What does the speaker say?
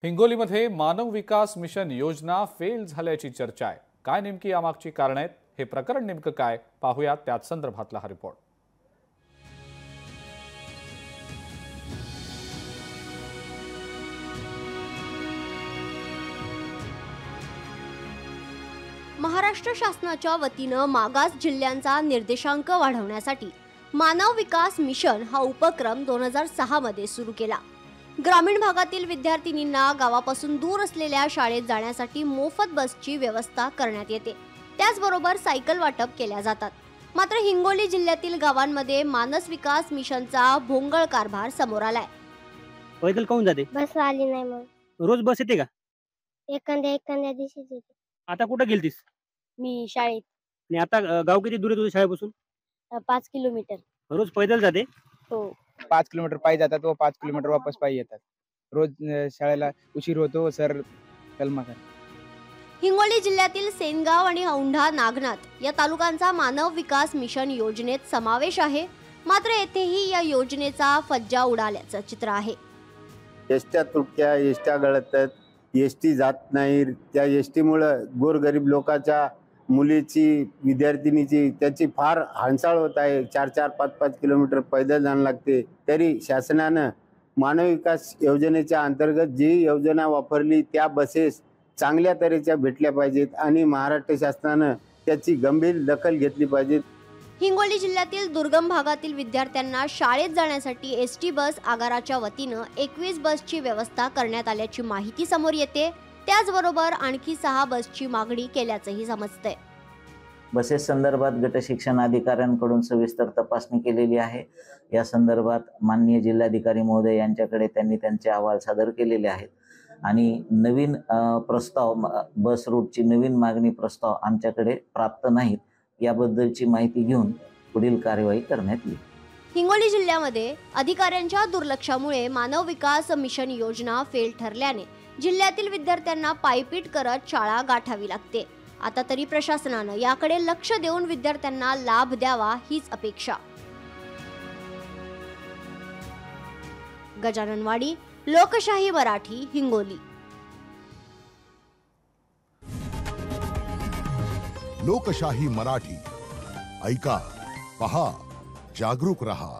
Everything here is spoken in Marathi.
हिंगोलीमध्ये मानव विकास मिशन योजना फेल झाल्याची चर्चा आहे। काय नेमकी यामागची कारण आहेत, हे प्रकरण नेमकं काय पाहूयात त्यात संदर्भातला हा रिपोर्ट। महाराष्ट्र शासनाच्या वतीनं मागास जिल्ह्यांचा निर्देशांक वाढवण्यासाठी मानव विकास मिशन हा उपक्रम 2006 मध्ये सुरू केला। ग्रामीण भागातील विद्यार्थिनींना गावापासून दूर असलेल्या शाळेत जाण्यासाठी मोफत बसची व्यवस्था करण्यात येते। त्याचबरोबर सायकल वाटप केल्या जातात। मात्र हिंगोली जिल्ह्यातील गावांमध्ये मानस विकास मिशनचा भोंगळ कारभार समोर आलाय। पैदल काऊन जाते? बस आली नाही मग रोज बस येते का? एखाद्या दिवशीच येते। आता कुठं गेलतीस? मी शाळेत आणि आता गाव किती दूर आहे तुझ्या शाळेपासून? 5 किलोमीटर। रोज पैदल जाते? हो 5 किलोमीटर पायी जातात व 5 किलोमीटर वापस पायी येतात। रोज शाळेला उशीर होतो सर कलमाकर। हिंगोली जिल्ह्यातील सेनगाव आणि औंढा नागनाथ या तालुक्यांचा मानव विकास मिशन योजनेत समावेश आहे। मात्र येथेही या योजनेचा फज्जा उडाल्याचं चित्र आहे। एसट्या तुटक्या, एसट्या गळतात, एसटी जात नाही। त्या एसटीमुळे गोरगरीब लोकांच्या मुलीची विद्यार्थिनीची त्याची फार हालचाल होत आहे। 4-4, 5-5 किलोमीटर पैदल जाणं लागते। तरी शासनानं मानव विकास योजनेच्या अंतर्गत जी योजना वापरली त्या बसेस चांगल्या तऱ्हेच्या भेटल्या पाहिजेत आणि महाराष्ट्र शासनानं त्याची गंभीर दखल घेतली पाहिजे। हिंगोली जिल्ह्यातील दुर्गम भागातील विद्यार्थ्यांना शाळेत जाण्यासाठी एसटी बस आगाराच्या वतीनं 21 बसची व्यवस्था करण्यात आल्याची माहिती समोर येते। त्याचबरोबर आणखी 6 बसची मागणी केल्याचंही समजतंय। बसेस संदर्भात गट शिक्षण अधिकाऱ्यांकडून सविस्तर तपासणी केलेली आहे। या संदर्भात माननीय जिल्हाधिकारी महोदय यांच्याकडे त्यांनी त्यांचे अहवाल सादर केलेले आहेत आणि नवीन प्रस्ताव बस रूटची नवीन मागणी प्रस्ताव आमच्याकडे प्राप्त नाहीत। याबद्दलची माहिती घेऊन पुढील कार्यवाही करण्यात येईल। हिंगोली जिल्ह्यामध्ये अधिकाऱ्यांच्या दुर्लक्षामुळे मानव विकास मिशन योजना फेल ठरल्याने जिल्ह्यातील विद्यार्थ्यांना पायपीट करत शाळा गाठावी लागते। आता तरी प्रशासनानं याकडे लक्ष देऊन विद्यार्थ्यांना लाभ द्यावा हीच अपेक्षा। गजाननवाडी, लोकशाही मराठी, हिंगोली। लोकशाही मराठी ऐका, पहा, जागरूक रहा।